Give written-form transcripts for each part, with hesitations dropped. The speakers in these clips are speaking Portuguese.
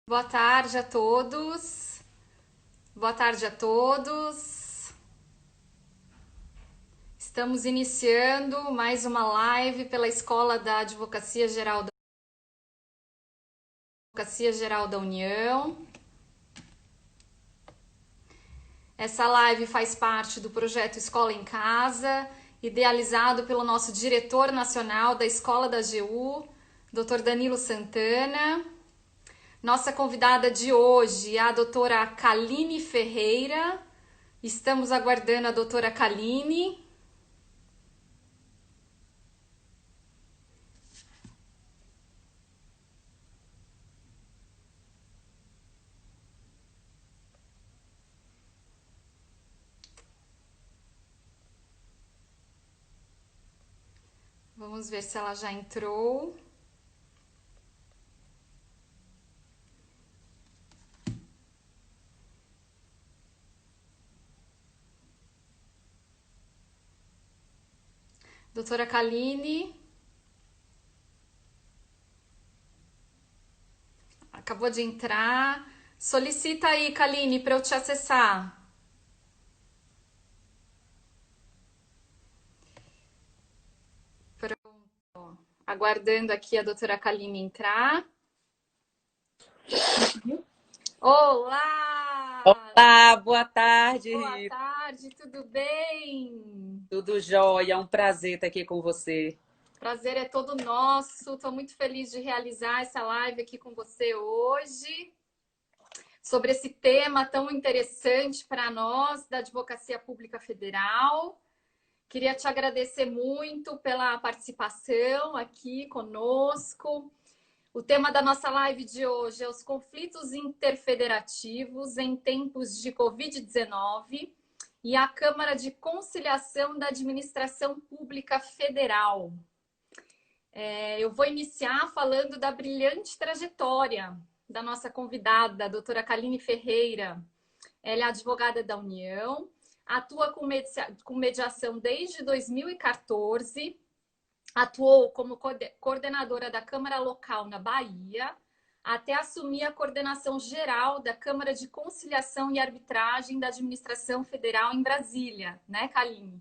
Boa tarde a todos. Boa tarde a todos. Estamos iniciando mais uma live pela Escola da Advocacia Geral da União. Essa live faz parte do projeto Escola em Casa, idealizado pelo nosso diretor nacional da Escola da AGU, Dr. Danilo Santana. Nossa convidada de hoje é a doutora Kaline Ferreira. Estamos aguardando a doutora Kaline. Vamos ver se ela já entrou. Doutora Kaline. Acabou de entrar. Solicita aí, Kaline, para eu te acessar. Pronto. Aguardando aqui a doutora Kaline entrar. Olá! Olá, boa tarde, Boa Rita. tarde, tudo bem? Tudo jóia? É um prazer estar aqui com você. Prazer é todo nosso. Estou muito feliz de realizar essa live aqui com você hoje, sobre esse tema tão interessante para nós da Advocacia Pública Federal. Queria te agradecer muito pela participação aqui conosco. O tema da nossa live de hoje é os conflitos interfederativos em tempos de Covid-19 e a Câmara de Conciliação da Administração Pública Federal. Eu vou iniciar falando da brilhante trajetória da nossa convidada, a doutora Kaline Ferreira. Ela é advogada da União, atua com mediação desde 2014, atuou como coordenadora da Câmara Local na Bahia, até assumir a coordenação geral da Câmara de Conciliação e Arbitragem da Administração Federal em Brasília, né, Kaline?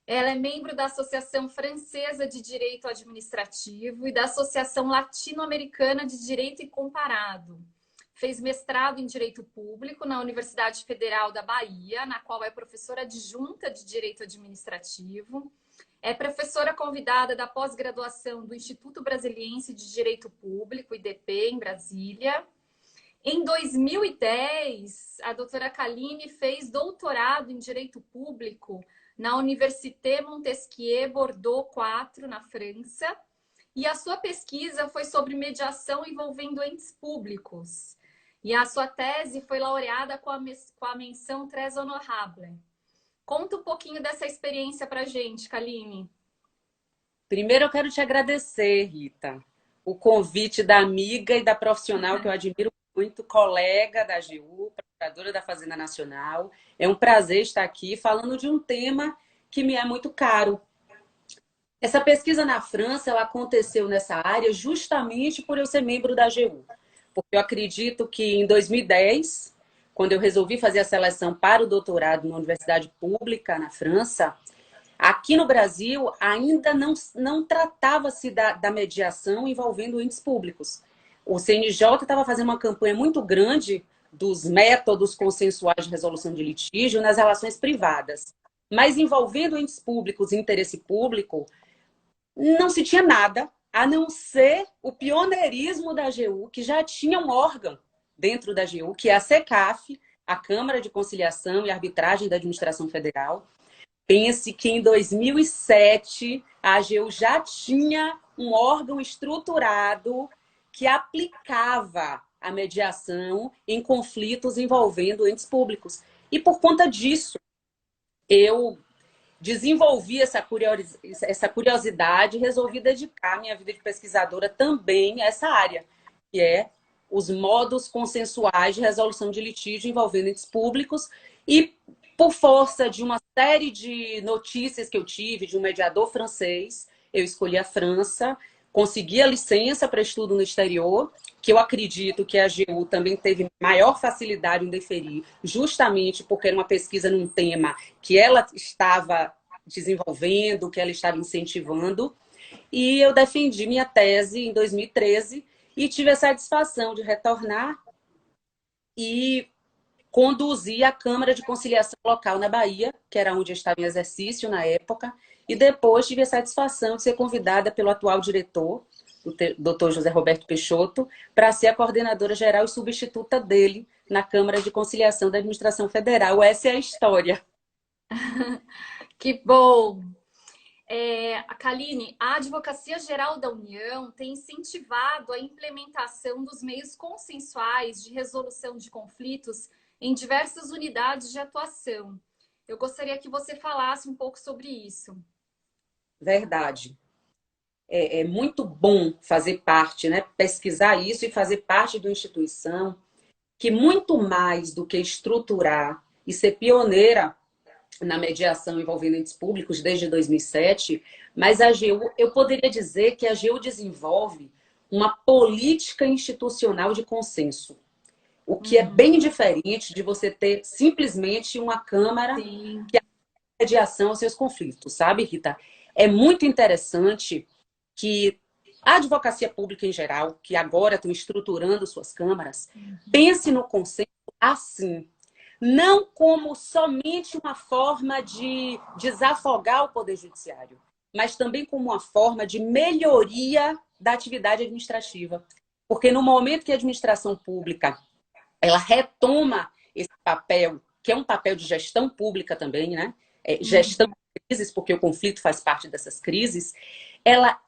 Ela é membro da Associação Francesa de Direito Administrativo e da Associação Latino-Americana de Direito Comparado. Fez mestrado em Direito Público na Universidade Federal da Bahia, na qual é professora adjunta de Direito Administrativo. É professora convidada da pós-graduação do Instituto Brasiliense de Direito Público, IDP, em Brasília. Em 2010, a doutora Kaline fez doutorado em Direito Público na Université Montesquieu Bordeaux IV, na França, e a sua pesquisa foi sobre mediação envolvendo entes públicos. E a sua tese foi laureada com a menção Très Honorable. Conta um pouquinho dessa experiência para a gente, Kaline. Primeiro, eu quero te agradecer, Rita, o convite da amiga e da profissional que eu admiro muito, colega da AGU, procuradora da Fazenda Nacional. É um prazer estar aqui falando de um tema que me é muito caro. Essa pesquisa na França, ela aconteceu nessa área justamente por eu ser membro da AGU. Porque eu acredito que em 2010, quando eu resolvi fazer a seleção para o doutorado na universidade pública na França, aqui no Brasil ainda não tratava-se da mediação envolvendo entes públicos. O CNJ estava fazendo uma campanha muito grande dos métodos consensuais de resolução de litígio nas relações privadas. Mas envolvendo entes públicos e interesse público, não se tinha nada, a não ser o pioneirismo da AGU, que já tinha um órgão dentro da AGU, que é a CECAF, a Câmara de Conciliação e Arbitragem da Administração Federal. Pense que em 2007 a AGU já tinha um órgão estruturado que aplicava a mediação em conflitos envolvendo entes públicos. E por conta disso, eu desenvolvi essa curiosidade e resolvi dedicar minha vida de pesquisadora também a essa área, que é os modos consensuais de resolução de litígio envolvendo entes públicos. E por força de uma série de notícias que eu tive de um mediador francês, eu escolhi a França consegui a licença para estudo no exterior, que eu acredito que a AGU também teve maior facilidade em deferir, justamente porque era uma pesquisa num tema que ela estava desenvolvendo, que ela estava incentivando. E eu defendi minha tese em 2013 e tive a satisfação de retornar e conduzir a Câmara de Conciliação Local na Bahia, que era onde eu estava em exercício na época, e depois tive a satisfação de ser convidada pelo atual diretor, o Dr. José Roberto Peixoto, para ser a coordenadora geral e substituta dele na Câmara de Conciliação da Administração Federal. Essa é a história. Que bom! Kaline, a Advocacia Geral da União tem incentivado a implementação dos meios consensuais de resolução de conflitos em diversas unidades de atuação. Eu gostaria que você falasse um pouco sobre isso. Verdade. É muito bom fazer parte, né? Pesquisar isso e fazer parte de uma instituição que, muito mais do que estruturar e ser pioneira na mediação envolvendo entes públicos desde 2007, mas a AGU, eu poderia dizer que a AGU desenvolve uma política institucional de consenso, o que é bem diferente de você ter simplesmente uma Câmara Sim. que mediação aos seus conflitos, sabe, Rita? É muito interessante que a advocacia pública em geral, que agora estão estruturando suas câmaras, pense no conceito assim, não como somente uma forma de desafogar o Poder Judiciário, mas também como uma forma de melhoria da atividade administrativa. Porque no momento que a administração pública ela retoma esse papel, que é um papel de gestão pública também, né? Gestão de crises, porque o conflito faz parte dessas crises, ela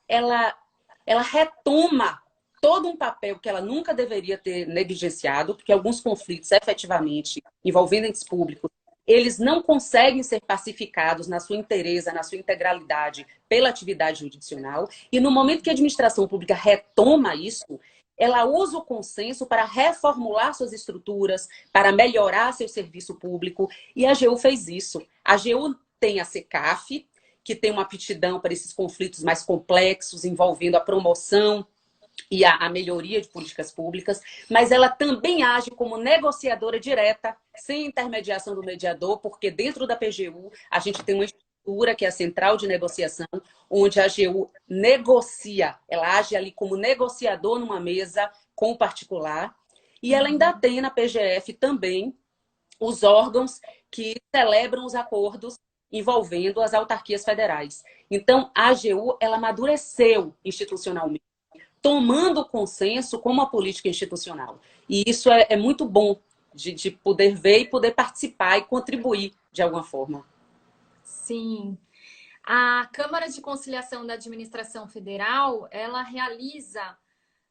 retoma todo um papel que ela nunca deveria ter negligenciado, porque alguns conflitos, efetivamente, envolvendo entes públicos, eles não conseguem ser pacificados na sua inteireza, na sua integralidade, pela atividade jurisdicional. E no momento que a administração pública retoma isso, ela usa o consenso para reformular suas estruturas, para melhorar seu serviço público. E a AGU fez isso. A AGU tem a SECAF, que tem uma aptidão para esses conflitos mais complexos, envolvendo a promoção e a melhoria de políticas públicas, mas ela também age como negociadora direta, sem intermediação do mediador, porque dentro da PGU a gente tem uma estrutura que é a Central de Negociação, onde a AGU negocia, ela age ali como negociador numa mesa com o particular, e ela ainda tem na PGF também os órgãos que celebram os acordos envolvendo as autarquias federais. Então, a AGU, ela amadureceu institucionalmente, tomando o consenso como uma política institucional. E isso é muito bom de poder ver e poder participar e contribuir de alguma forma. Sim. A Câmara de Conciliação da Administração Federal, ela realiza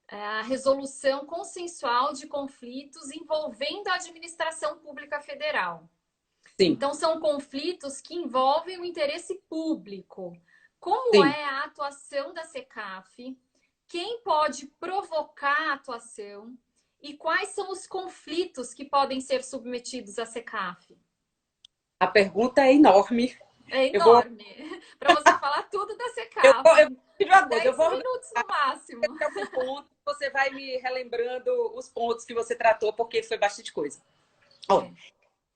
a resolução consensual de conflitos envolvendo a administração pública federal. Sim. Então, são conflitos que envolvem o interesse público. Como Sim. é a atuação da SECAF? Quem pode provocar a atuação? E quais são os conflitos que podem ser submetidos à SECAF? A pergunta é enorme. É enorme. Para você falar tudo da SECAF. Eu vou 10 minutos no máximo. Um ponto, você vai me relembrando os pontos que você tratou, porque foi bastante coisa.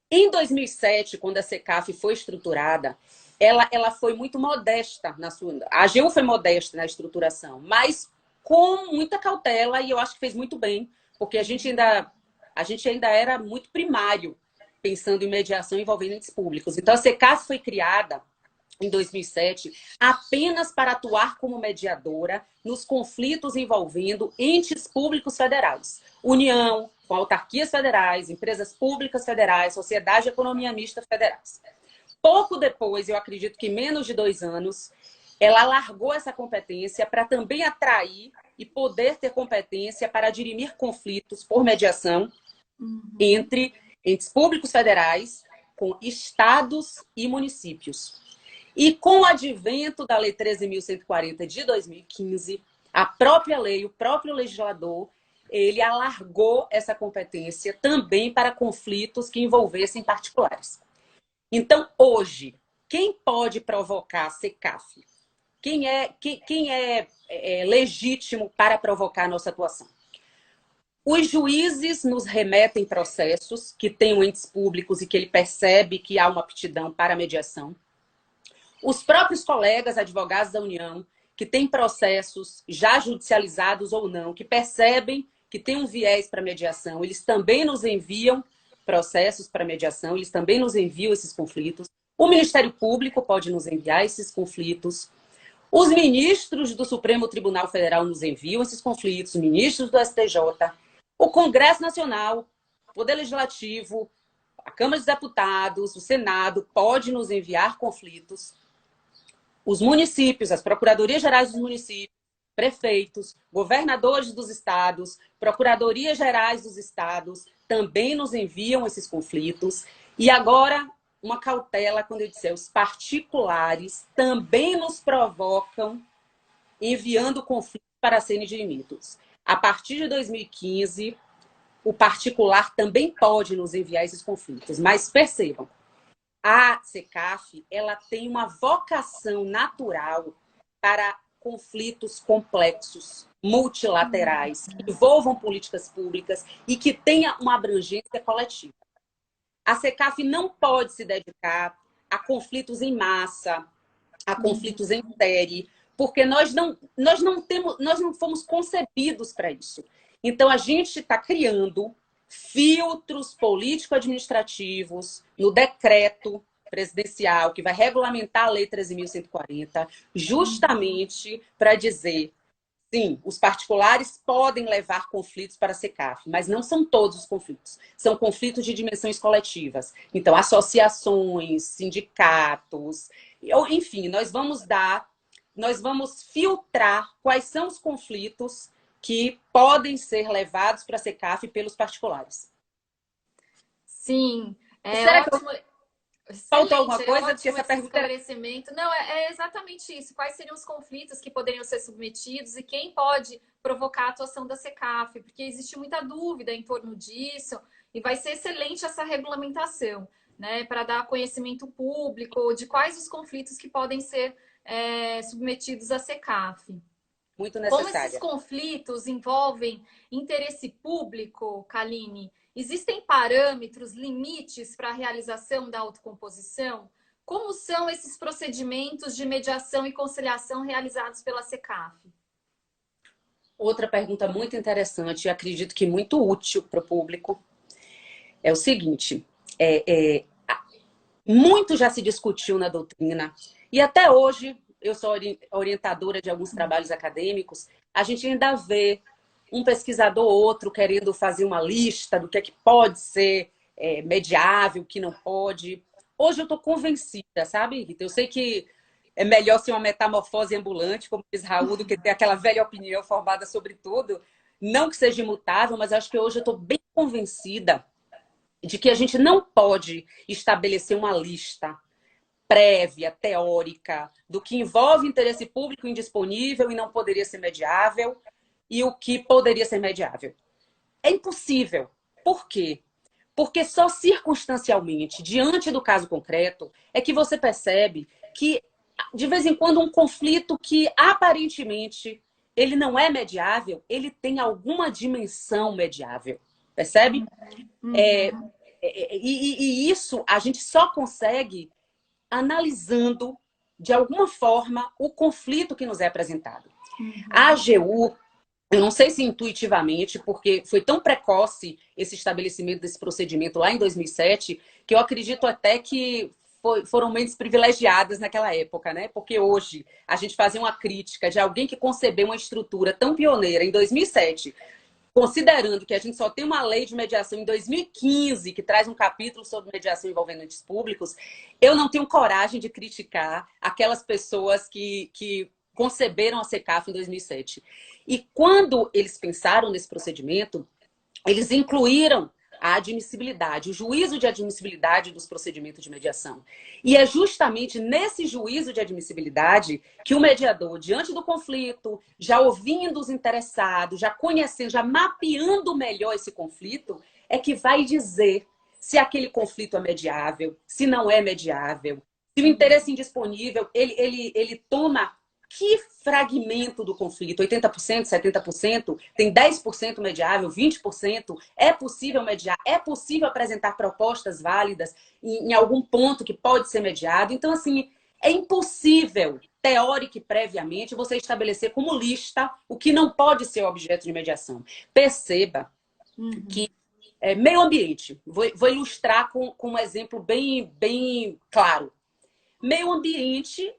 Em 2007, quando a SECAF foi estruturada, ela foi muito modesta na sua... A AGU foi modesta na estruturação, mas com muita cautela, e eu acho que fez muito bem, porque a gente ainda era muito primário, pensando em mediação envolvendo entes públicos. Então, a SECAF foi criada em 2007 apenas para atuar como mediadora nos conflitos envolvendo entes públicos federais. União, com autarquias federais, empresas públicas federais, sociedade de economia mista federais. Pouco depois, eu acredito que menos de 2 anos, ela largou essa competência para também atrair e poder ter competência para dirimir conflitos por mediação entre entes públicos federais, com estados e municípios. E com o advento da Lei 13.140 de 2015, a própria lei, o próprio legislador, ele alargou essa competência também para conflitos que envolvessem particulares. Então, hoje, quem pode provocar a SECAF? quem é legítimo para provocar a nossa atuação. Os juízes nos remetem processos que tenham entes públicos e que ele percebe que há uma aptidão para a mediação. Os próprios colegas advogados da União, que têm processos já judicializados ou não, que percebem que tem um viés para mediação, eles também nos enviam processos para mediação, eles também nos enviam esses conflitos. O Ministério Público pode nos enviar esses conflitos. Os ministros do Supremo Tribunal Federal nos enviam esses conflitos, ministros do STJ. O Congresso Nacional, o Poder Legislativo, a Câmara dos Deputados, o Senado pode nos enviar conflitos. Os municípios, as procuradorias gerais dos municípios, prefeitos, governadores dos estados, procuradorias gerais dos estados também nos enviam esses conflitos. E agora, uma cautela quando eu disser, os particulares também nos provocam enviando conflitos para serem dirimidos. A partir de 2015, o particular também pode nos enviar esses conflitos. Mas percebam, a SECAF, ela tem uma vocação natural para conflitos complexos, multilaterais, que envolvam políticas públicas e que tenha uma abrangência coletiva. A SECAF não pode se dedicar a conflitos em massa, a conflitos em série, porque nós não fomos concebidos para isso. Então, a gente está criando filtros político-administrativos no decreto presidencial que vai regulamentar a Lei 13.140, justamente para dizer, sim, os particulares podem levar conflitos para a SECAF, mas não são todos os conflitos. São conflitos de dimensões coletivas. Então, associações, sindicatos, enfim, nós vamos filtrar quais são os conflitos que podem ser levados para a SECAF pelos particulares. Sim, Será ótimo. Que faltou alguma coisa? Porque essa pergunta esclarecimento. Não, é exatamente isso. Quais seriam os conflitos que poderiam ser submetidos e quem pode provocar a atuação da SECAF? Porque existe muita dúvida em torno disso e vai ser excelente essa regulamentação, né, para dar conhecimento público de quais os conflitos que podem ser submetidos à SECAF. Muito necessária. Como esses conflitos envolvem interesse público, Kaline, existem parâmetros, limites para a realização da autocomposição? Como são esses procedimentos de mediação e conciliação realizados pela SECAF? Outra pergunta muito interessante e acredito que muito útil para o público é o seguinte, muito já se discutiu na doutrina e até hoje eu sou orientadora de alguns trabalhos acadêmicos, a gente ainda vê um pesquisador ou outro querendo fazer uma lista do que é que pode ser mediável, o que não pode. Hoje eu estou convencida, sabe, Rita? Eu sei que é melhor ser uma metamorfose ambulante, como diz Raul, do que ter aquela velha opinião formada sobre tudo. Não que seja imutável, mas acho que hoje eu estou bem convencida de que a gente não pode estabelecer uma lista prévia, teórica, do que envolve interesse público indisponível e não poderia ser mediável e o que poderia ser mediável. É impossível. Por quê? Porque só circunstancialmente, diante do caso concreto, é que você percebe que, de vez em quando, um conflito que aparentemente ele não é mediável, ele tem alguma dimensão mediável. Percebe? E isso a gente só consegue analisando, de alguma forma, o conflito que nos é apresentado. A AGU, eu não sei se intuitivamente, porque foi tão precoce esse estabelecimento desse procedimento lá em 2007, que eu acredito até que foram mentes privilegiadas naquela época, né? Porque hoje a gente fazia uma crítica de alguém que concebeu uma estrutura tão pioneira em 2007, considerando que a gente só tem uma lei de mediação em 2015, que traz um capítulo sobre mediação envolvendo entes públicos, eu não tenho coragem de criticar aquelas pessoas que conceberam a SECAF em 2007. E quando eles pensaram nesse procedimento, eles incluíram a admissibilidade, o juízo de admissibilidade dos procedimentos de mediação. E é justamente nesse juízo de admissibilidade que o mediador, diante do conflito, já ouvindo os interessados, já conhecendo, já mapeando melhor esse conflito, é que vai dizer se aquele conflito é mediável, se não é mediável, se o interesse indisponível, ele toma que fragmento do conflito? 80%, 70%? Tem 10% mediável, 20%? É possível mediar? É possível apresentar propostas válidas em algum ponto que pode ser mediado? Então, assim, é impossível, teórica e previamente, você estabelecer como lista o que não pode ser objeto de mediação. Perceba que meio ambiente, vou ilustrar com um exemplo bem claro. Meio ambiente,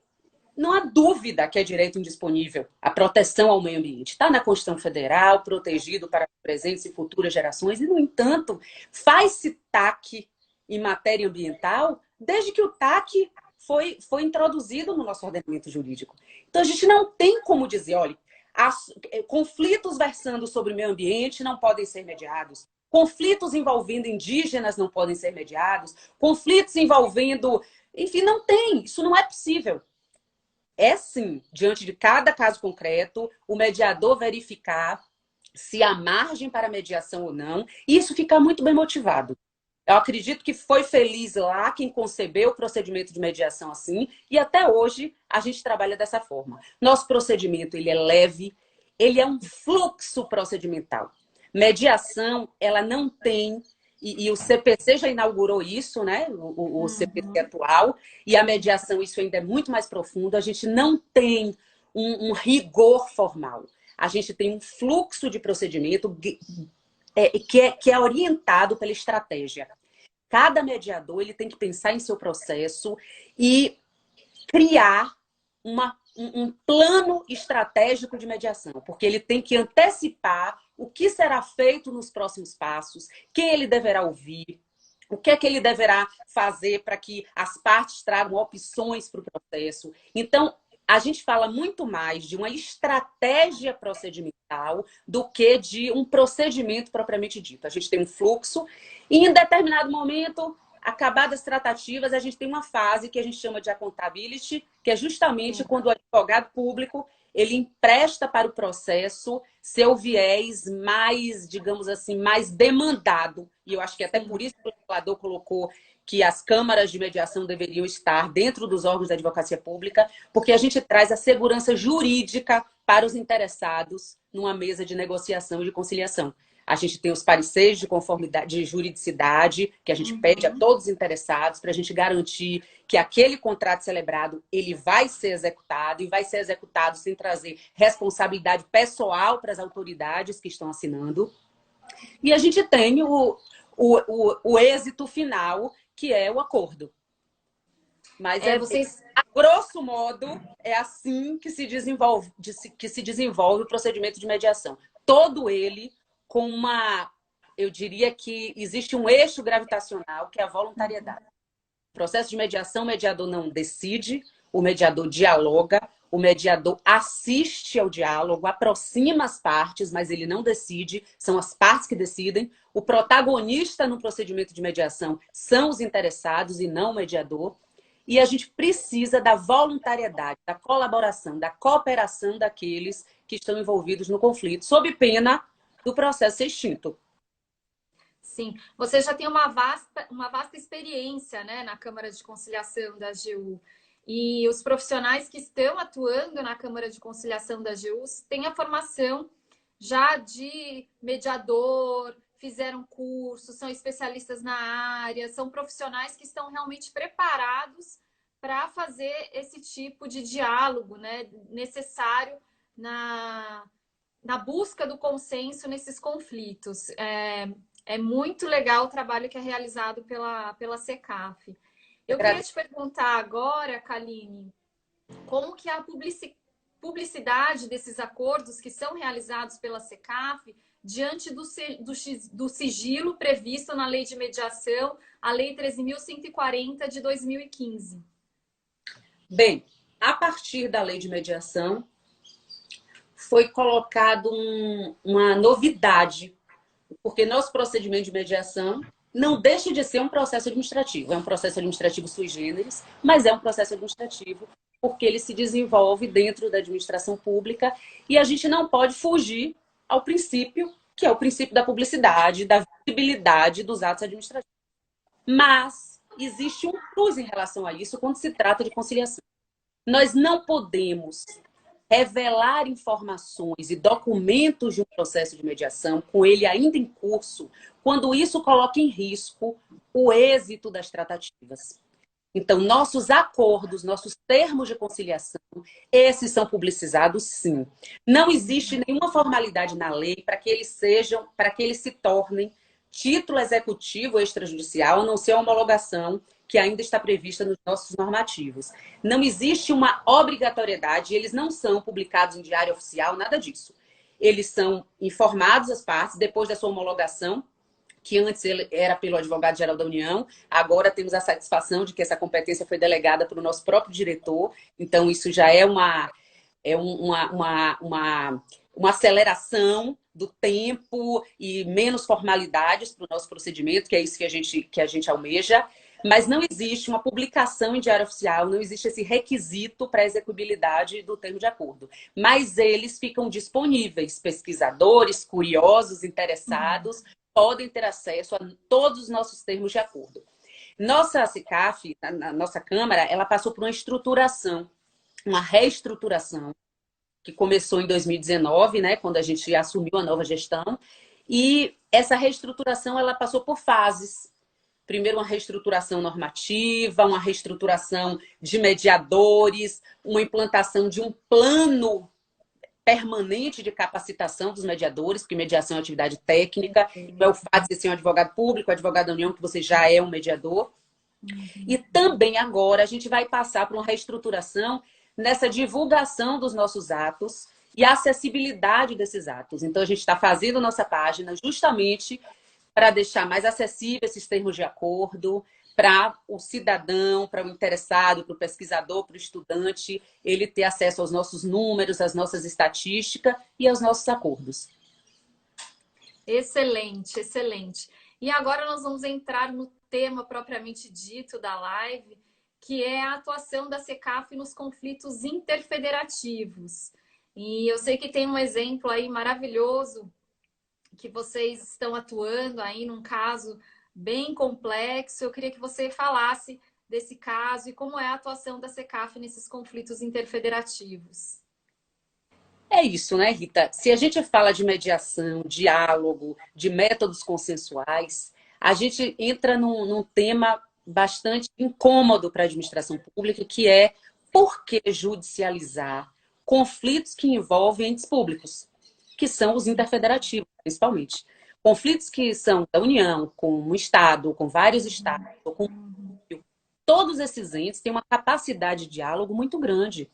não há dúvida que é direito indisponível a proteção ao meio ambiente. Está na Constituição Federal, protegido para presentes e futuras gerações, e, no entanto, faz-se TAC em matéria ambiental desde que o TAC foi introduzido no nosso ordenamento jurídico. Então, a gente não tem como dizer, olha, conflitos versando sobre o meio ambiente não podem ser mediados. Conflitos envolvendo indígenas não podem ser mediados. Conflitos envolvendo... Enfim, não tem. Isso não é possível. É sim, diante de cada caso concreto, o mediador verificar se há margem para mediação ou não, e isso fica muito bem motivado. Eu acredito que foi feliz lá quem concebeu o procedimento de mediação assim, e até hoje a gente trabalha dessa forma. Nosso procedimento, ele é leve, ele é um fluxo procedimental. Mediação, ela não tem... E o CPC já inaugurou isso, né? O CPC atual. E a mediação, isso ainda é muito mais profundo. A gente não tem um rigor formal. A gente tem um fluxo de procedimento que é orientado pela estratégia. Cada mediador ele tem que pensar em seu processo e criar um plano estratégico de mediação, porque ele tem que antecipar o que será feito nos próximos passos, quem ele deverá ouvir, o que é que ele deverá fazer para que as partes tragam opções para o processo. Então, a gente fala muito mais de uma estratégia procedimental do que de um procedimento propriamente dito. A gente tem um fluxo e, em determinado momento, acabadas as tratativas, a gente tem uma fase que a gente chama de accountability, que é justamente quando o advogado público ele empresta para o processo seu viés mais, digamos assim, mais demandado. E eu acho que até por isso que o legislador colocou que as câmaras de mediação deveriam estar dentro dos órgãos da advocacia pública, porque a gente traz a segurança jurídica para os interessados numa mesa de negociação e de conciliação. A gente tem os pareceres de conformidade, de juridicidade, que a gente pede a todos os interessados para a gente garantir que aquele contrato celebrado ele vai ser executado e vai ser executado sem trazer responsabilidade pessoal para as autoridades que estão assinando. E a gente tem o êxito final, que é o acordo. Mas a grosso modo, é assim que se desenvolve o procedimento de mediação. Todo ele com eu diria que existe um eixo gravitacional, que é a voluntariedade. O processo de mediação, o mediador não decide, o mediador dialoga, o mediador assiste ao diálogo, aproxima as partes, mas ele não decide, são as partes que decidem. O protagonista no procedimento de mediação são os interessados e não o mediador. E a gente precisa da voluntariedade, da colaboração, da cooperação daqueles que estão envolvidos no conflito, sob pena do processo ser extinto. Sim, você já tem uma vasta experiência, né, na Câmara de Conciliação da AGU. E os profissionais que estão atuando na Câmara de Conciliação da AGU têm a formação já de mediador, fizeram curso, são especialistas na área, são profissionais que estão realmente preparados para fazer esse tipo de diálogo, né, necessário na busca do consenso nesses conflitos. É muito legal o trabalho que é realizado pela SECAF. Eu queria te perguntar agora, Kaline, como que a publicidade desses acordos que são realizados pela SECAF diante do sigilo previsto na Lei de Mediação, a Lei 13.140 de 2015? Bem, a partir da Lei de Mediação, foi colocado uma novidade, porque nosso procedimento de mediação não deixa de ser um processo administrativo. É um processo administrativo sui generis, mas é um processo administrativo porque ele se desenvolve dentro da administração pública e a gente não pode fugir ao princípio, que é o princípio da publicidade, da visibilidade dos atos administrativos. Mas existe um plus em relação a isso quando se trata de conciliação. Nós não podemos revelar informações e documentos de um processo de mediação, com ele ainda em curso, quando isso coloca em risco o êxito das tratativas. Então, nossos acordos, nossos termos de conciliação, esses são publicizados, sim. Não existe nenhuma formalidade na lei para que eles se tornem título executivo extrajudicial, a não ser a homologação que ainda está prevista nos nossos normativos. Não existe uma obrigatoriedade, eles não são publicados em diário oficial, nada disso. Eles são informados às partes depois da sua homologação, que antes ele era pelo advogado-geral da União, agora temos a satisfação de que essa competência foi delegada para o nosso próprio diretor, então isso já é uma aceleração do tempo e menos formalidades para o nosso procedimento, que é isso que a gente almeja, mas não existe uma publicação em diário oficial, não existe esse requisito para a execuibilidade do termo de acordo. Mas eles ficam disponíveis, pesquisadores, curiosos, interessados, podem ter acesso a todos os nossos termos de acordo. Nossa CICAF, a nossa Câmara, ela passou por uma estruturação, uma reestruturação, que começou em 2019, né, quando a gente assumiu a nova gestão, e essa reestruturação ela passou por fases. Primeiro, uma reestruturação normativa, uma reestruturação de mediadores, uma implantação de um plano permanente de capacitação dos mediadores, porque mediação é atividade técnica, não é o fato de ser um advogado público, advogado da União, que você já é um mediador. E também agora a gente vai passar por uma reestruturação nessa divulgação dos nossos atos e a acessibilidade desses atos. Então, a gente está fazendo nossa página justamente para deixar mais acessível esses termos de acordo, para o cidadão, para o interessado, para o pesquisador, para o estudante, ele ter acesso aos nossos números, às nossas estatísticas e aos nossos acordos. Excelente, excelente. E agora nós vamos entrar no tema propriamente dito da live, que é a atuação da CECAF nos conflitos interfederativos. E eu sei que tem um exemplo aí maravilhoso que vocês estão atuando aí num caso bem complexo. Eu queria que você falasse desse caso e como é a atuação da CECAF nesses conflitos interfederativos. É isso, né, Rita? Se a gente fala de mediação, diálogo, de métodos consensuais, a gente entra num tema bastante incômodo para a administração pública, que é por que judicializar conflitos que envolvem entes públicos, que são os interfederativos, principalmente. Conflitos que são da União, com um Estado, com vários Estados, ou com todos esses entes têm uma capacidade de diálogo muito grande.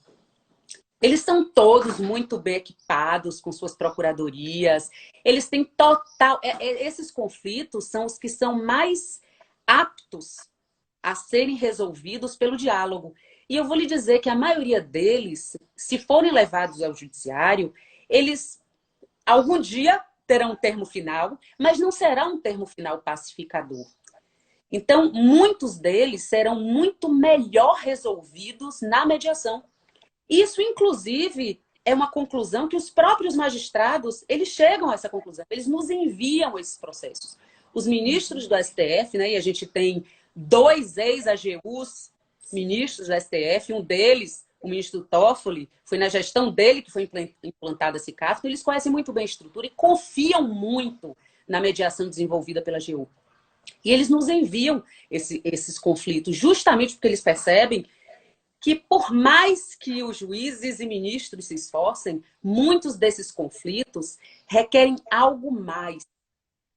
Eles são todos muito bem equipados com suas procuradorias. Eles têm total... Esses conflitos são os que são mais aptos a serem resolvidos pelo diálogo. E eu vou lhe dizer que a maioria deles, se forem levados ao judiciário, eles algum dia terão um termo final, mas não será um termo final pacificador. Então, muitos deles serão muito melhor resolvidos na mediação. Isso, inclusive, é uma conclusão que os próprios magistrados, eles chegam a essa conclusão. Eles nos enviam esses processos. Os ministros do STF, né, e a gente tem 2 ex-AGUs ministros do STF, um deles, o ministro Toffoli, foi na gestão dele que foi implantada esse caso, eles conhecem muito bem a estrutura e confiam muito na mediação desenvolvida pela AGU. E eles nos enviam esses conflitos, justamente porque eles percebem que, por mais que os juízes e ministros se esforcem, muitos desses conflitos requerem algo mais.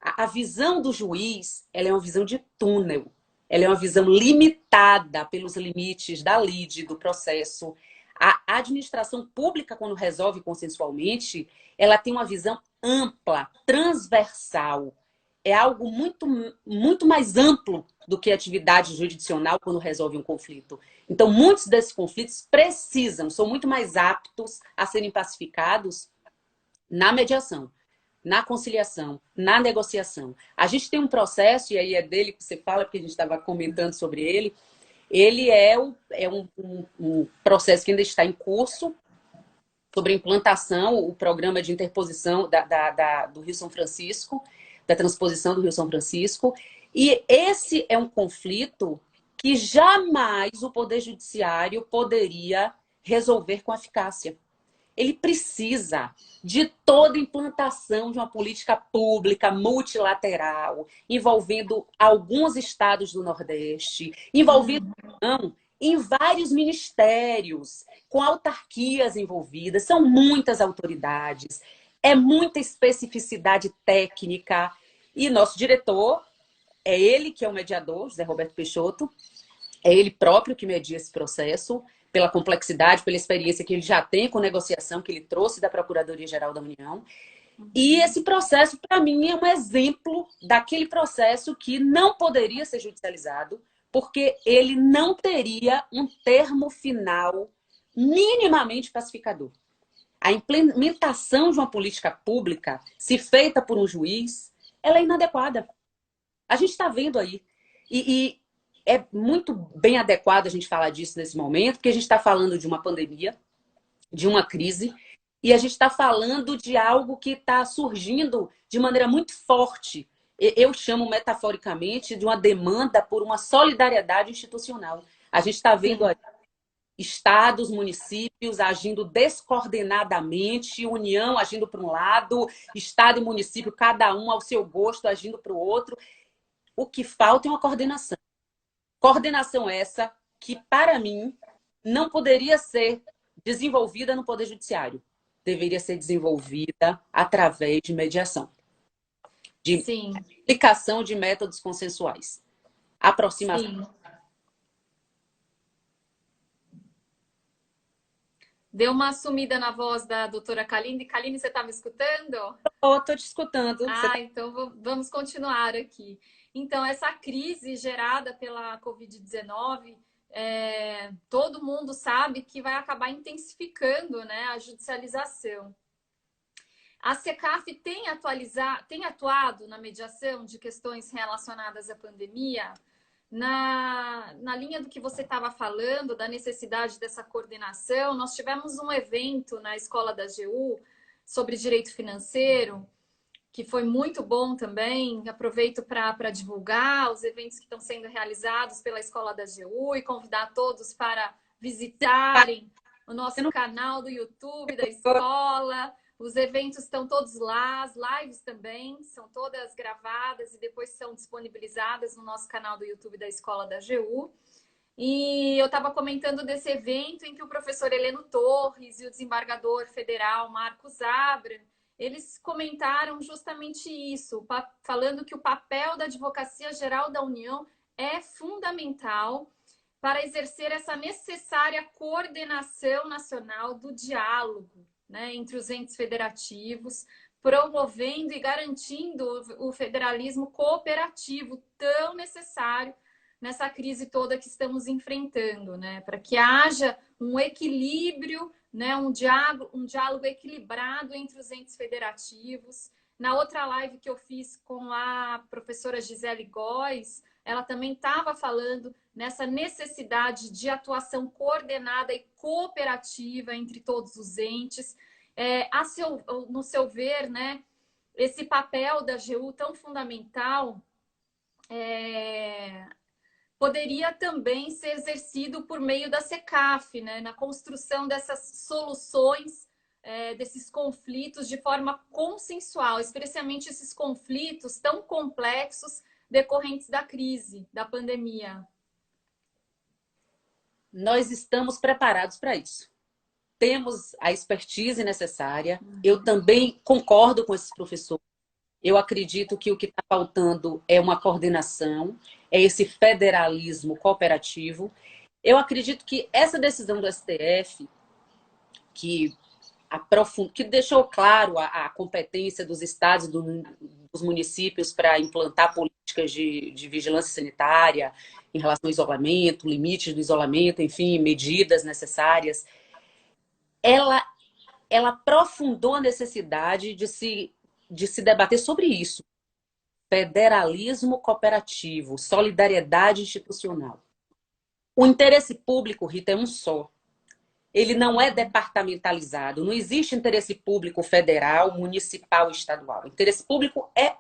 A visão do juiz, ela é uma visão de túnel. Ela é uma visão limitada pelos limites da lide, do processo. A administração pública, quando resolve consensualmente, ela tem uma visão ampla, transversal. É algo muito mais amplo do que a atividade jurisdicional quando resolve um conflito. Então, muitos desses conflitos são muito mais aptos a serem pacificados na mediação, na conciliação, na negociação. A gente tem um processo, e aí é dele que você fala, porque a gente estava comentando sobre ele. Ele é um processo que ainda está em curso, sobre a implantação, o programa de interposição do Rio São Francisco, da transposição do Rio São Francisco. E esse é um conflito que jamais o Poder Judiciário poderia resolver com eficácia. ele precisa de toda a implantação de uma política pública multilateral, envolvendo alguns estados do Nordeste, envolvendo não, em vários ministérios, com autarquias envolvidas, são muitas autoridades, é muita especificidade técnica. E nosso diretor, é ele que é o mediador, José Roberto Peixoto, é ele próprio que media esse processo, pela complexidade, pela experiência que ele já tem com negociação, que ele trouxe da Procuradoria-Geral da União. E esse processo, para mim, é um exemplo daquele processo que não poderia ser judicializado, porque ele não teria um termo final minimamente pacificador. A implementação de uma política pública, se feita por um juiz, ela é inadequada. A gente está vendo aí. E é muito bem adequado a gente falar disso nesse momento, porque a gente está falando de uma pandemia, de uma crise, e a gente está falando de algo que está surgindo de maneira muito forte. Eu chamo metaforicamente de uma demanda por uma solidariedade institucional. A gente está vendo aí estados, municípios agindo descoordenadamente, União agindo para um lado, estado e município, cada um ao seu gosto, agindo para o outro. O que falta é uma coordenação. Coordenação essa que, para mim, não poderia ser desenvolvida no Poder Judiciário. Deveria ser desenvolvida através de mediação. De aplicação de métodos consensuais. Aproximação. Sim. Deu uma sumida na voz da doutora Kaline. Kaline, você está me escutando? Estou te escutando. Então vamos continuar aqui. Então, essa crise gerada pela Covid-19, todo mundo sabe que vai acabar intensificando, né, a judicialização. A SECAF tem atuado na mediação de questões relacionadas à pandemia? Na linha do que você estava falando, da necessidade dessa coordenação, nós tivemos um evento na escola da AGU sobre direito financeiro, que foi muito bom também. Aproveito para divulgar os eventos que estão sendo realizados pela escola da AGU e convidar todos para visitarem o nosso canal do YouTube da escola. Os eventos estão todos lá, as lives também são todas gravadas e depois são disponibilizadas no nosso canal do YouTube da Escola da AGU. E eu estava comentando desse evento em que o professor Heleno Torres e o desembargador federal Marcos Abram, eles comentaram justamente isso, falando que o papel da Advocacia Geral da União é fundamental para exercer essa necessária coordenação nacional do diálogo, né, entre os entes federativos, promovendo e garantindo o federalismo cooperativo tão necessário nessa crise toda que estamos enfrentando, né, para que haja um equilíbrio, né, um diálogo equilibrado entre os entes federativos. Na outra live que eu fiz com a professora Gisele Góes, ela também estava falando nessa necessidade de atuação coordenada e cooperativa entre todos os entes. No seu ver, né, esse papel da AGU tão fundamental poderia também ser exercido por meio da SECAF, né, na construção dessas soluções, desses conflitos de forma consensual, especialmente esses conflitos tão complexos decorrentes da crise, da pandemia. Nós estamos preparados para isso. Temos a expertise necessária. Eu também concordo com esses professores. Eu acredito que o que está faltando é uma coordenação, é esse federalismo cooperativo. Eu acredito que essa decisão do STF, que deixou claro a competência dos estados e dos municípios para implantar políticas de vigilância sanitária em relação ao isolamento, limites do isolamento, enfim, medidas necessárias, ela aprofundou a necessidade de se debater sobre isso. Federalismo cooperativo, solidariedade institucional. O interesse público, Rita, é um só. Ele não é departamentalizado. Não existe interesse público federal, municipal e estadual. O interesse público é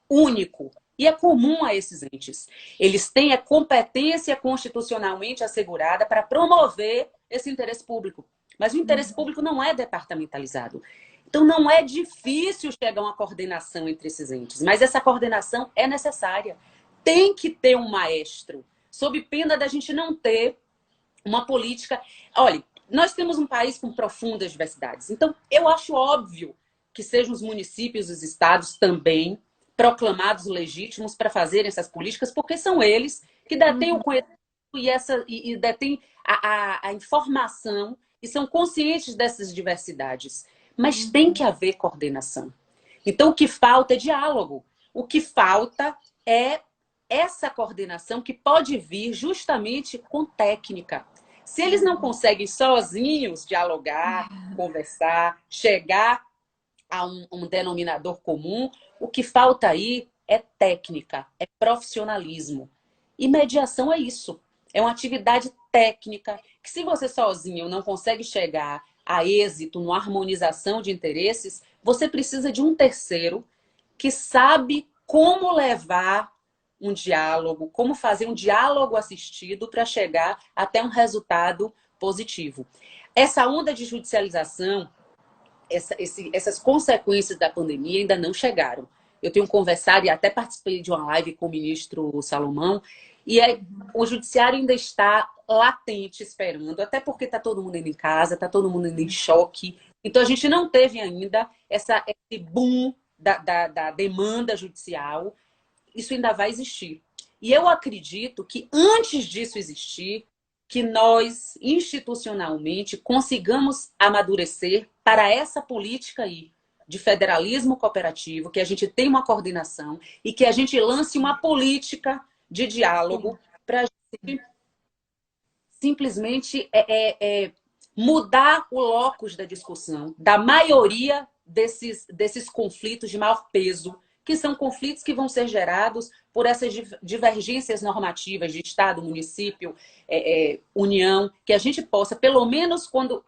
único. E é comum a esses entes. Eles têm a competência constitucionalmente assegurada para promover esse interesse público. mas o interesse público não é departamentalizado. Então, não é difícil chegar a uma coordenação entre esses entes, mas essa coordenação é necessária. Tem que ter um maestro, sob pena da gente não ter uma política. Olha, nós temos um país com profundas diversidades, então eu acho óbvio que sejam os municípios e os estados também proclamados legítimos para fazerem essas políticas, porque são eles que detêm o conhecimento e detêm a informação e são conscientes dessas diversidades. Mas tem que haver coordenação. Então, o que falta é diálogo. O que falta é essa coordenação que pode vir justamente com técnica. Se eles não conseguem sozinhos dialogar, conversar, chegar a um denominador comum, o que falta aí é técnica, é profissionalismo. E mediação é isso. É uma atividade técnica que, se você sozinho não consegue chegar a êxito, numa harmonização de interesses, você precisa de um terceiro que sabe como levar um diálogo, como fazer um diálogo assistido para chegar até um resultado positivo. Essa onda de judicialização, essas consequências da pandemia ainda não chegaram. Eu tenho conversado e até participei de uma live com o ministro Salomão, e o judiciário ainda está latente, esperando, até porque está todo mundo indo em casa, está todo mundo indo em choque. Então, a gente não teve ainda esse boom da demanda judicial. Isso ainda vai existir. E eu acredito que antes disso existir, que nós, institucionalmente, consigamos amadurecer para essa política aí de federalismo cooperativo, que a gente tenha uma coordenação e que a gente lance uma política de diálogo para a gente simplesmente mudar o locus da discussão, da maioria desses conflitos de maior peso, que são conflitos que vão ser gerados por essas divergências normativas de Estado, município, União, que a gente possa, pelo menos quando,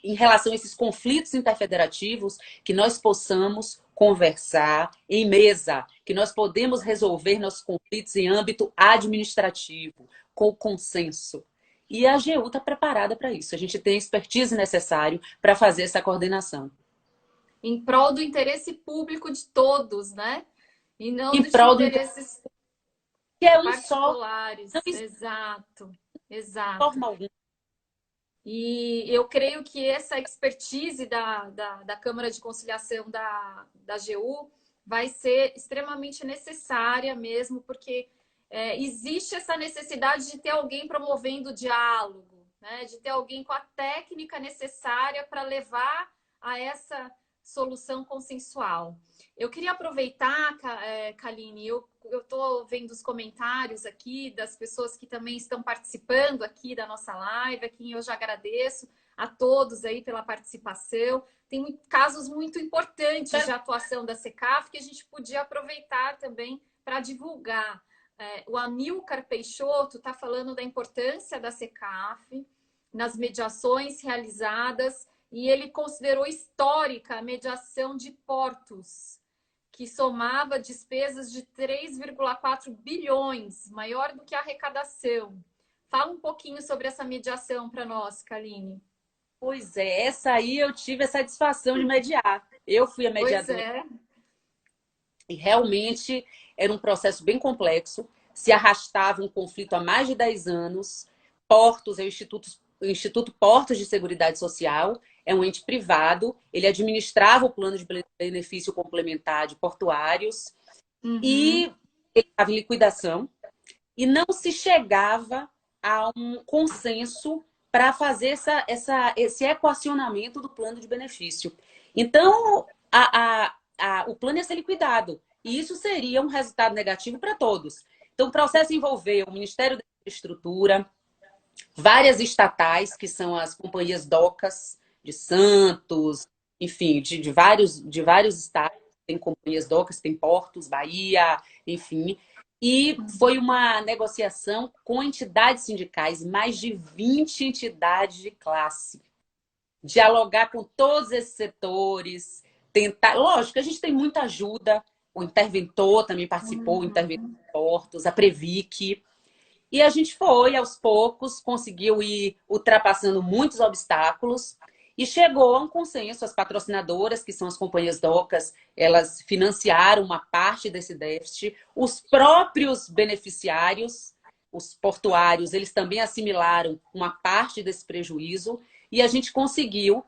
em relação a esses conflitos interfederativos, que nós possamos conversar em mesa, que nós podemos resolver nossos conflitos em âmbito administrativo, com consenso. E a AGU está preparada para isso. A gente tem a expertise necessária para fazer essa coordenação. Em prol do interesse público de todos, né? E não em dos prol interesses que é um particulares. Só, Exato, exato. forma alguma. E eu creio que essa expertise da Câmara de Conciliação da AGU vai ser extremamente necessária mesmo, porque existe essa necessidade de ter alguém promovendo o diálogo, né? De ter alguém com a técnica necessária para levar a essa solução consensual. Eu queria aproveitar, Kaline, eu estou vendo os comentários aqui das pessoas que também estão participando aqui da nossa live, a quem eu já agradeço a todos aí pela participação. Tem casos muito importantes de atuação da SECAF que a gente podia aproveitar também para divulgar. O Amilcar Peixoto está falando da importância da SECAF nas mediações realizadas e ele considerou histórica a mediação de portos, que somava despesas de 3,4 bilhões, maior do que a arrecadação. Fala um pouquinho sobre essa mediação para nós, Kaline. Pois é, essa aí eu tive a satisfação de mediar. Eu fui a mediadora. Pois é. E realmente era um processo bem complexo. Se arrastava um conflito há mais de 10 anos. Portos, o Instituto Portos de Seguridade Social, é um ente privado. Ele administrava o plano de benefício complementar de portuários. E ele estava em liquidação. E não se chegava a um consenso para fazer esse equacionamento do plano de benefício. Então, o plano ia ser liquidado. E isso seria um resultado negativo para todos. Então, o processo envolveu o Ministério da Infraestrutura, várias estatais, que são as companhias docas de Santos, enfim, de vários estados. Tem companhias docas, tem portos, Bahia, enfim. E foi uma negociação com entidades sindicais, mais de 20 entidades de classe. Dialogar com todos esses setores, tentar... Lógico, a gente tem muita ajuda, o Interventor também participou, o Interventor de Portos, a Previc. E a gente foi, aos poucos, conseguiu ir ultrapassando muitos obstáculos. E chegou a um consenso, as patrocinadoras, que são as companhias docas, elas financiaram uma parte desse déficit, os próprios beneficiários, os portuários, eles também assimilaram uma parte desse prejuízo, e a gente conseguiu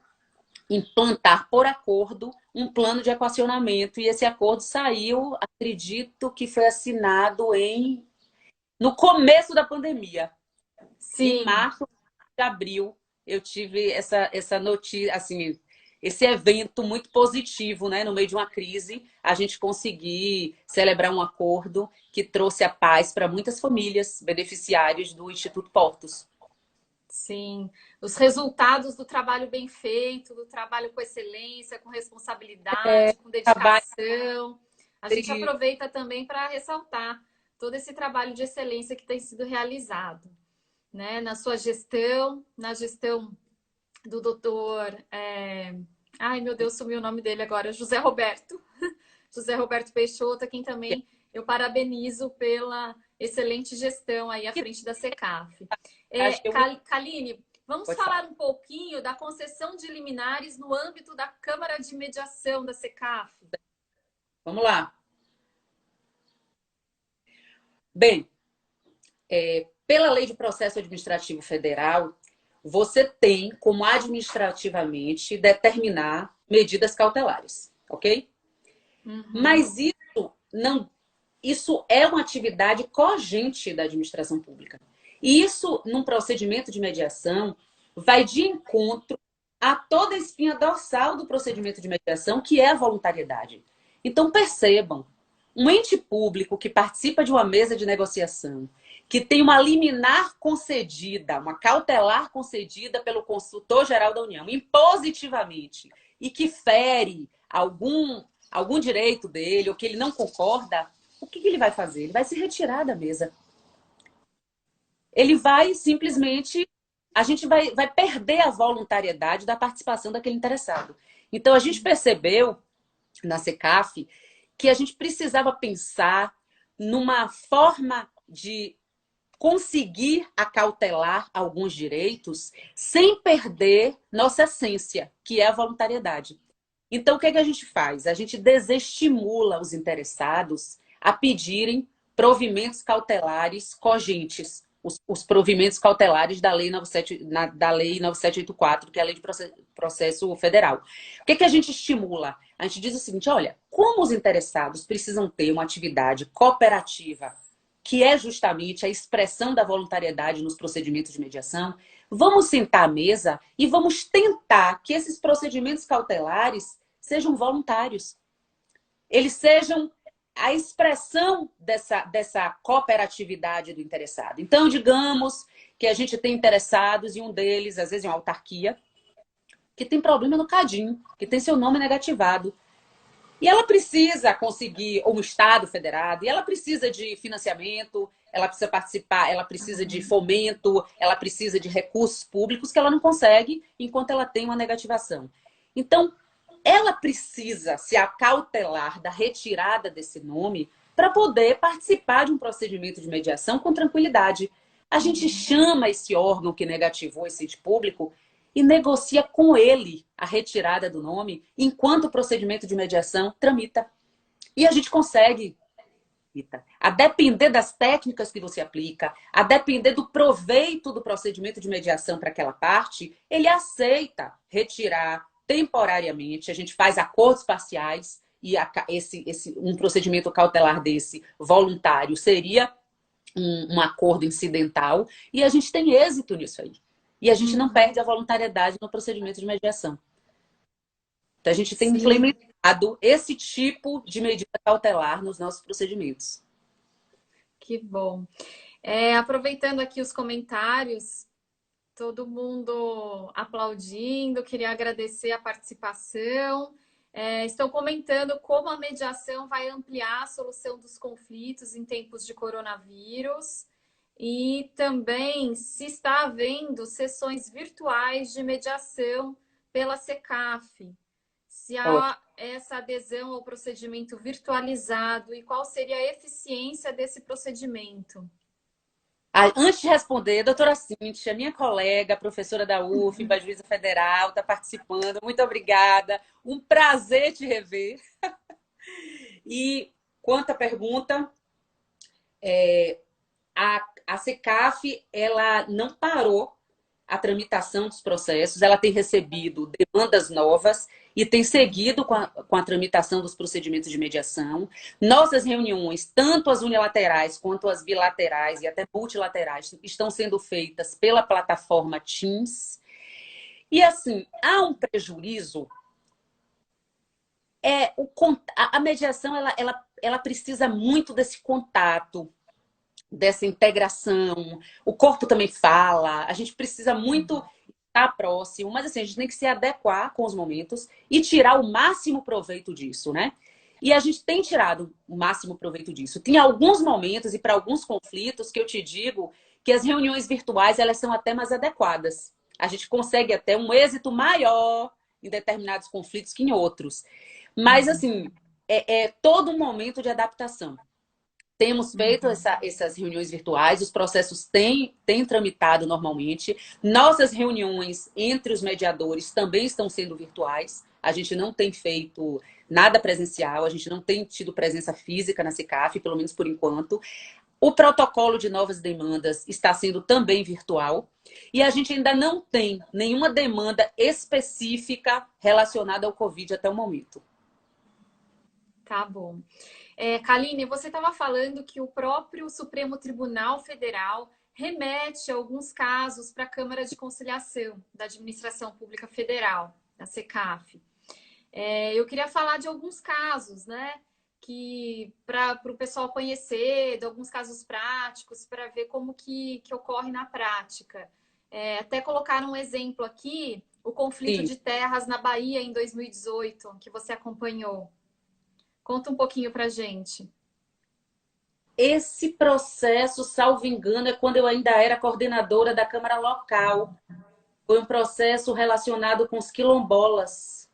implantar por acordo um plano de equacionamento, e esse acordo saiu, acredito que foi assinado no começo da pandemia. Em Sim. março de abril, eu tive essa notícia, assim, esse evento muito positivo, né? No meio de uma crise, a gente conseguir celebrar um acordo que trouxe a paz para muitas famílias beneficiários do Instituto Portos. Sim, os resultados do trabalho bem feito, do trabalho com excelência, com responsabilidade, com Trabalho dedicação. A gente aproveita também para ressaltar todo esse trabalho de excelência que tem sido realizado, né? Na sua gestão, na gestão do doutor. Ai, meu Deus, sumiu o nome dele agora, José Roberto. José Roberto Peixoto, a quem também eu parabenizo pela excelente gestão aí à frente da SECAF. acho que eu... Kaline, vamos Pode falar. falar um pouquinho da concessão de liminares no âmbito da Câmara de Mediação da SECAF. Vamos lá. Bem, pela Lei de Processo Administrativo Federal, você tem como administrativamente determinar medidas cautelares, ok? Uhum. Mas isso é uma atividade cogente da administração pública. E isso, num procedimento de mediação, vai de encontro a toda a espinha dorsal do procedimento de mediação, que é a voluntariedade. Então, percebam, um ente público que participa de uma mesa de negociação, que tem uma liminar concedida, uma cautelar concedida pelo Consultor-Geral da União, impositivamente, e que fere algum direito dele, ou que ele não concorda, o que ele vai fazer? Ele vai se retirar da mesa. Ele vai simplesmente... A gente vai perder a voluntariedade da participação daquele interessado. Então, a gente percebeu na SECAF que a gente precisava pensar numa forma de conseguir acautelar alguns direitos sem perder nossa essência, que é a voluntariedade. Então, o que a gente faz? A gente desestimula os interessados a pedirem provimentos cautelares cogentes, os provimentos cautelares da Lei 9784, que é a Lei de Processo Federal. O que a gente estimula? A gente diz o seguinte, olha, como os interessados precisam ter uma atividade cooperativa, que é justamente a expressão da voluntariedade nos procedimentos de mediação, vamos sentar à mesa e vamos tentar que esses procedimentos cautelares sejam voluntários. Eles sejam a expressão dessa cooperatividade do interessado. Então, digamos que a gente tem interessados e um deles, às vezes, é uma autarquia, que tem problema no CADIM, que tem seu nome negativado. E ela precisa conseguir, ou um Estado federado, e ela precisa de financiamento, ela precisa participar, ela precisa de fomento, ela precisa de recursos públicos que ela não consegue enquanto ela tem uma negativação. Então, ela precisa se acautelar da retirada desse nome para poder participar de um procedimento de mediação com tranquilidade. A gente chama esse órgão que negativou esse ente público e negocia com ele a retirada do nome enquanto o procedimento de mediação tramita. E a gente consegue, a depender das técnicas que você aplica, a depender do proveito do procedimento de mediação para aquela parte, ele aceita retirar temporariamente, a gente faz acordos parciais e um procedimento cautelar desse voluntário seria um acordo incidental e a gente tem êxito nisso aí. E a gente não perde a voluntariedade no procedimento de mediação. Então, a gente tem implementado esse tipo de medida cautelar nos nossos procedimentos. Que bom. Aproveitando aqui os comentários, todo mundo aplaudindo, queria agradecer a participação. Estão comentando como a mediação vai ampliar a solução dos conflitos em tempos de coronavírus e também se está havendo sessões virtuais de mediação pela SECAF. Se há essa adesão ao procedimento virtualizado e qual seria a eficiência desse procedimento? Antes de responder, doutora Cíntia, minha colega, professora da UFBA, juíza federal, está participando. Muito obrigada. Um prazer te rever. E quanto à pergunta, a SECAF, ela não parou a tramitação dos processos, ela tem recebido demandas novas e tem seguido com a tramitação dos procedimentos de mediação. Nossas reuniões, tanto as unilaterais quanto as bilaterais e até multilaterais, estão sendo feitas pela plataforma Teams. E assim, há um prejuízo. A mediação ela precisa muito desse contato, dessa integração. O corpo também fala, a gente precisa muito estar próximo, mas assim, a gente tem que se adequar com os momentos e tirar o máximo proveito disso, né? E a gente tem tirado o máximo proveito disso. Tem alguns momentos e para alguns conflitos que eu te digo que as reuniões virtuais elas são até mais adequadas. A gente consegue até um êxito maior em determinados conflitos que em outros. Mas assim, é todo um momento de adaptação. Temos feito essas reuniões virtuais, os processos têm tramitado normalmente. Nossas reuniões entre os mediadores também estão sendo virtuais. A gente não tem feito nada presencial, a gente não tem tido presença física na SECAF, pelo menos por enquanto. O protocolo de novas demandas está sendo também virtual. E a gente ainda não tem nenhuma demanda específica relacionada ao Covid até o momento. Tá bom. Kaline, você estava falando que o próprio Supremo Tribunal Federal remete alguns casos para a Câmara de Conciliação da Administração Pública Federal, a SECAF. Eu queria falar de alguns casos, né? Que para o pessoal conhecer, de alguns casos práticos, para ver como que ocorre na prática. Até colocar um exemplo aqui, o conflito Sim. de terras na Bahia em 2018, que você acompanhou. Conta um pouquinho pra gente. Esse processo, salvo engano, é quando eu ainda era coordenadora da Câmara Local. Foi um processo relacionado com os quilombolas.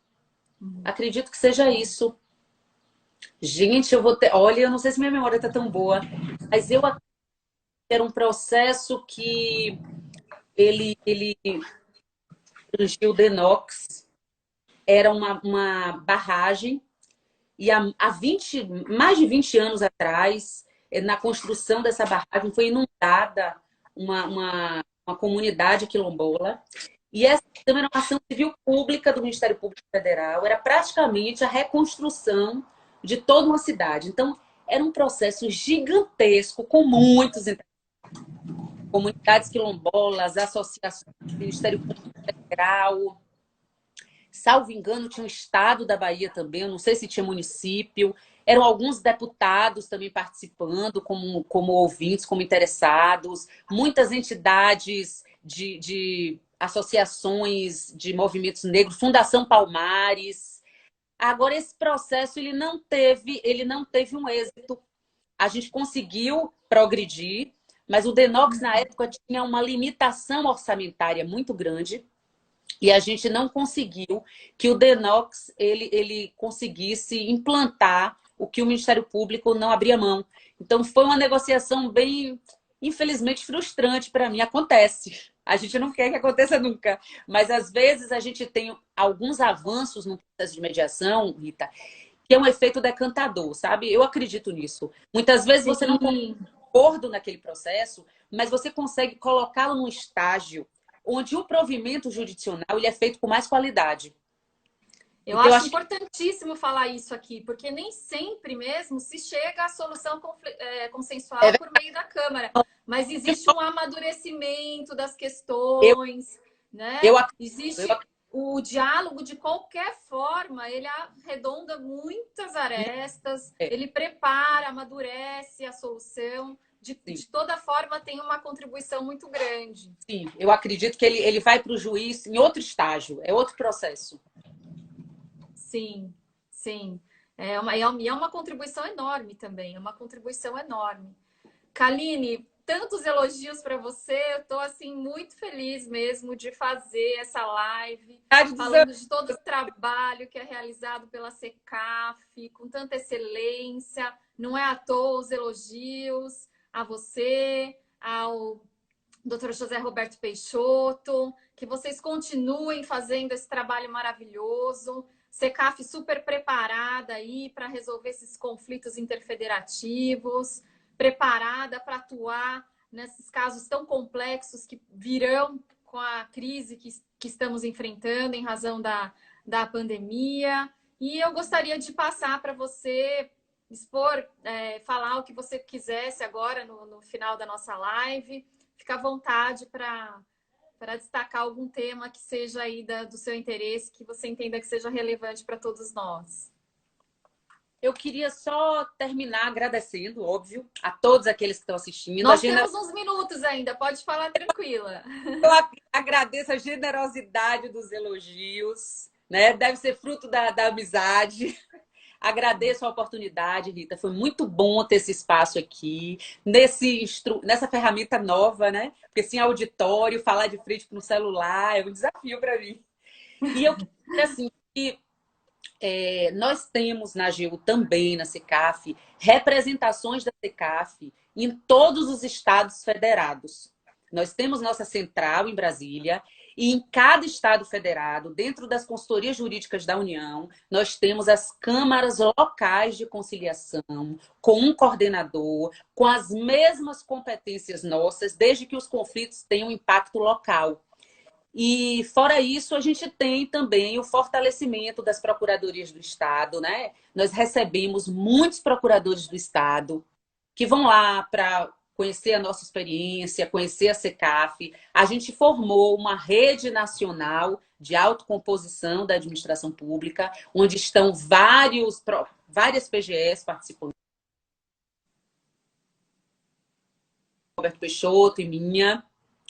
Acredito que seja isso. Gente, eu vou ter... Olha, eu não sei se minha memória está tão boa, mas eu acredito que era um processo que ele surgiu de Denox. Era uma barragem e mais de 20 anos atrás, na construção dessa barragem, foi inundada uma comunidade quilombola. E essa também era uma ação civil pública do Ministério Público Federal, era praticamente a reconstrução de toda uma cidade. Então, era um processo gigantesco, com muitos comunidades quilombolas, associações do Ministério Público Federal. Salvo engano, tinha um estado da Bahia também, eu não sei se tinha município. Eram alguns deputados também participando, como ouvintes, como interessados. Muitas entidades de associações de movimentos negros, Fundação Palmares. Agora, esse processo ele não teve um êxito. A gente conseguiu progredir, mas o Denox, na época, tinha uma limitação orçamentária muito grande. E a gente não conseguiu que o Denox ele conseguisse implantar o que o Ministério Público não abria mão. Então, foi uma negociação bem, infelizmente, frustrante para mim. Acontece. A gente não quer que aconteça nunca. Mas, às vezes, a gente tem alguns avanços no processo de mediação, Rita, que é um efeito decantador, sabe? Eu acredito nisso. Muitas vezes você não tem acordo naquele processo, mas você consegue colocá-lo num estágio onde o provimento jurisdicional ele é feito com mais qualidade. Eu acho importantíssimo falar isso aqui, porque nem sempre mesmo se chega à solução consensual por meio da Câmara. Mas existe um amadurecimento das questões, né? Existe o diálogo, de qualquer forma, ele arredonda muitas arestas, ele prepara, amadurece a solução. De toda forma, tem uma contribuição muito grande. Sim, eu acredito que ele vai para o juiz em outro estágio, é outro processo. Sim, sim. É uma contribuição enorme também, é uma contribuição enorme. Kaline, tantos elogios para você, eu estou assim, muito feliz mesmo de fazer essa live, falando de todo o trabalho que é realizado pela SECAF, com tanta excelência, não é à toa os elogios a você, ao Dr. José Roberto Peixoto, que vocês continuem fazendo esse trabalho maravilhoso. Secaf super preparada aí para resolver esses conflitos interfederativos, preparada para atuar nesses casos tão complexos que virão com a crise que estamos enfrentando em razão da pandemia. E eu gostaria de passar para você expor, falar o que você quisesse agora no final da nossa live. Fica à vontade para destacar algum tema que seja aí do seu interesse, que você entenda que seja relevante para todos nós. Eu queria só terminar agradecendo, óbvio, a todos aqueles que estão assistindo. Nós temos uns minutos ainda, pode falar tranquila. Eu agradeço a generosidade dos elogios, né? Deve ser fruto da amizade. Agradeço a oportunidade, Rita. Foi muito bom ter esse espaço aqui, nessa ferramenta nova, né? Porque sem auditório, falar de frente para um celular é um desafio para mim. E eu queria, assim, que nós temos na AGU também, na Secaf, representações da Secaf em todos os estados federados. Nós temos nossa central em Brasília e em cada estado federado, dentro das consultorias jurídicas da União, nós temos as câmaras locais de conciliação, com um coordenador, com as mesmas competências nossas, desde que os conflitos tenham impacto local. E, fora isso, a gente tem também o fortalecimento das procuradorias do Estado, né? Nós recebemos muitos procuradores do Estado que vão lá para conhecer a nossa experiência, conhecer a Secaf. A gente formou uma rede nacional de autocomposição da administração pública, onde estão várias PGEs participando. Roberto Peixoto e minha.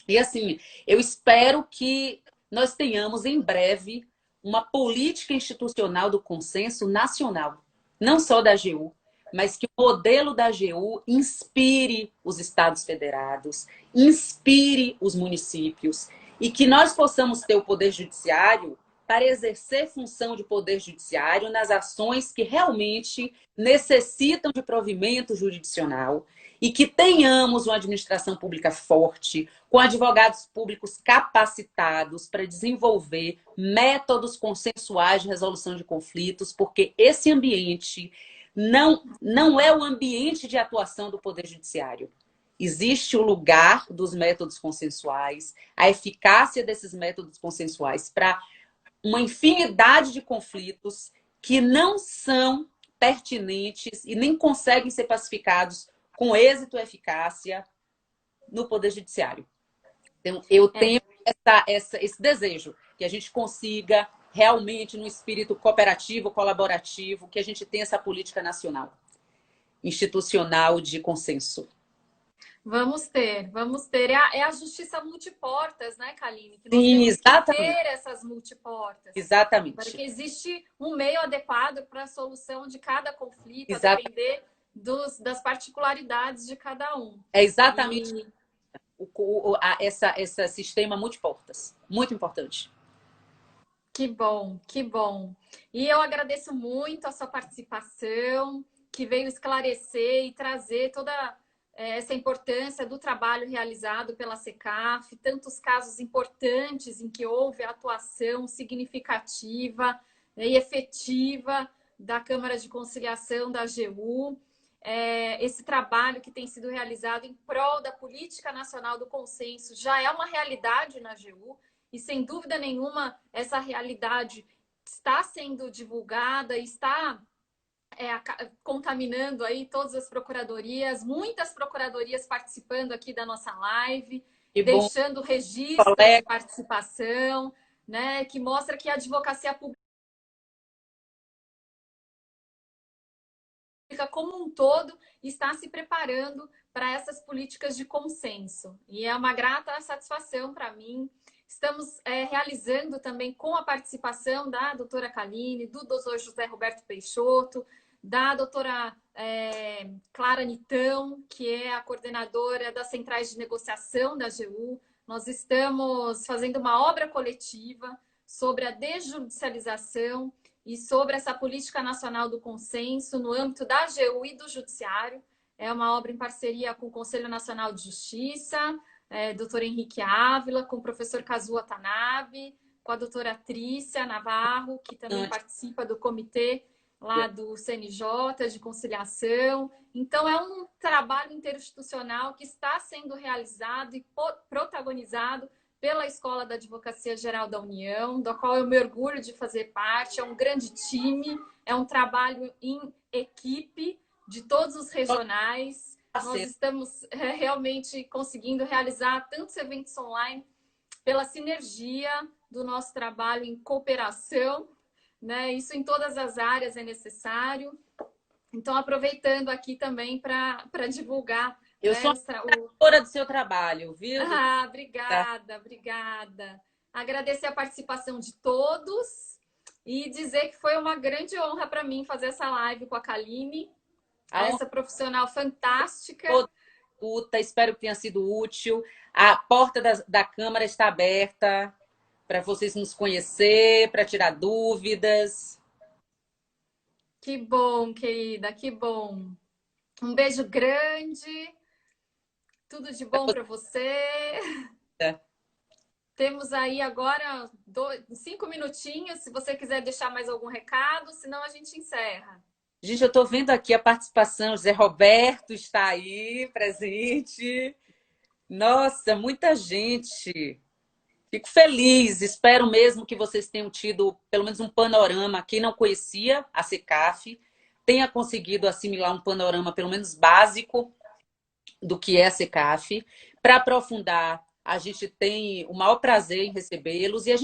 E assim, eu espero que nós tenhamos em breve uma política institucional do consenso nacional, não só da AGU, mas que o modelo da AGU inspire os estados federados, inspire os municípios e que nós possamos ter o poder judiciário para exercer função de poder judiciário nas ações que realmente necessitam de provimento jurisdicional e que tenhamos uma administração pública forte, com advogados públicos capacitados para desenvolver métodos consensuais de resolução de conflitos, porque esse ambiente não é o ambiente de atuação do Poder Judiciário. Existe o lugar dos métodos consensuais, a eficácia desses métodos consensuais para uma infinidade de conflitos que não são pertinentes e nem conseguem ser pacificados com êxito e eficácia no Poder Judiciário. Então, eu tenho esse desejo que a gente consiga realmente, no espírito cooperativo, colaborativo, que a gente tenha essa política nacional, institucional de consenso. Vamos ter, vamos ter. É a justiça multiportas, né, Kaline? Que nós Sim, temos exatamente. que ter essas multiportas. Exatamente. Para que existe um meio adequado para a solução de cada conflito, Exatamente. a depender das particularidades de cada um. É exatamente esse sistema multiportas. Muito importante. Que bom, que bom. E eu agradeço muito a sua participação, que veio esclarecer e trazer toda essa importância do trabalho realizado pela Secaf, tantos casos importantes em que houve atuação significativa e efetiva da Câmara de Conciliação da AGU. Esse trabalho que tem sido realizado em prol da Política Nacional do Consenso já é uma realidade na AGU e, sem dúvida nenhuma, essa realidade está sendo divulgada e está contaminando aí todas as procuradorias, muitas procuradorias participando aqui da nossa live, deixando registro de participação, né, que mostra que a advocacia pública como um todo está se preparando para essas políticas de consenso. E é uma grata satisfação para mim. Estamos realizando também com a participação da doutora Kaline, do doutor José Roberto Peixoto, da doutora Clara Nitão, que é a coordenadora das centrais de negociação da AGU. Nós estamos fazendo uma obra coletiva sobre a desjudicialização e sobre essa política nacional do consenso no âmbito da AGU e do Judiciário. É uma obra em parceria com o Conselho Nacional de Justiça, doutor Henrique Ávila, com o professor Kazuo Watanabe, com a doutora Trícia Navarro, que também participa do comitê lá do CNJ de conciliação. Então, é um trabalho interinstitucional que está sendo realizado e protagonizado pela Escola da Advocacia Geral da União, da qual eu me orgulho de fazer parte. É um grande time, é um trabalho em equipe de todos os regionais. Nós estamos realmente conseguindo realizar tantos eventos online pela sinergia do nosso trabalho em cooperação, né? Isso em todas as áreas é necessário. Então, aproveitando aqui também para divulgar. Eu sou admiradora do seu trabalho, viu? Obrigada, obrigada. Agradecer a participação de todos e dizer que foi uma grande honra para mim fazer essa live com a Kaline, essa profissional fantástica. Espero que tenha sido útil. A porta da Câmara está aberta para vocês nos conhecer, para tirar dúvidas. Que bom, querida, que bom. Um beijo grande. Tudo de bom para você. Temos aí agora 5 minutinhos, se você quiser deixar mais algum recado, senão a gente encerra. Gente, eu estou vendo aqui a participação, José Roberto está aí, presente. Nossa, muita gente. Fico feliz, espero mesmo que vocês tenham tido pelo menos um panorama. Quem não conhecia a SECAF tenha conseguido assimilar um panorama pelo menos básico do que é a SECAF. Para aprofundar, a gente tem o maior prazer em recebê-los e a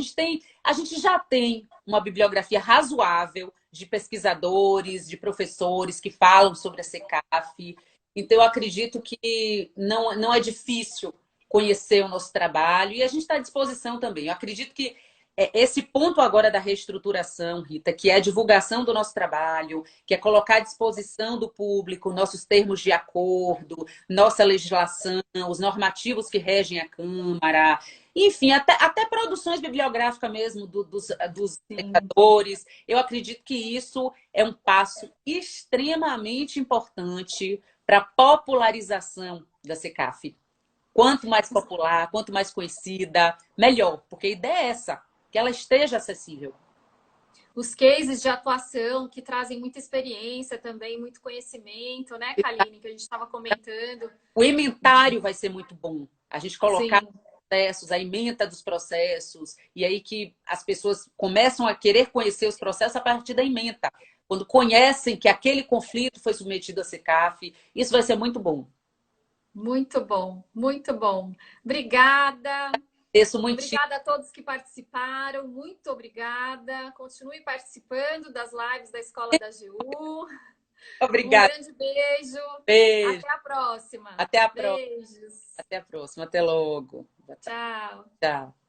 gente já tem uma bibliografia razoável de pesquisadores, de professores que falam sobre a SECAF. Então, eu acredito que não é difícil conhecer o nosso trabalho e a gente está à disposição também. Eu acredito que esse ponto agora da reestruturação, Rita, que é a divulgação do nosso trabalho, que é colocar à disposição do público nossos termos de acordo, nossa legislação, os normativos que regem a Câmara, enfim, até produções bibliográficas mesmo dos espectadores. Eu acredito que isso é um passo extremamente importante para a popularização da SECAF. Quanto mais popular, quanto mais conhecida, melhor. Porque a ideia é essa, que ela esteja acessível. Os cases de atuação que trazem muita experiência também, muito conhecimento, né, Kaline, que a gente estava comentando. O ementário vai ser muito bom. A gente colocar os processos, a ementa dos processos, e aí que as pessoas começam a querer conhecer os processos a partir da ementa. Quando conhecem que aquele conflito foi submetido à SECAF, isso vai ser muito bom. Muito bom, muito bom. Obrigada. Obrigada a todos que participaram. Muito obrigada. Continue participando das lives da Escola da AGU. Obrigada. Um grande beijo. Beijo. Até a próxima. Até a próxima. Beijos. Até a próxima. Até logo. Tchau. Tchau.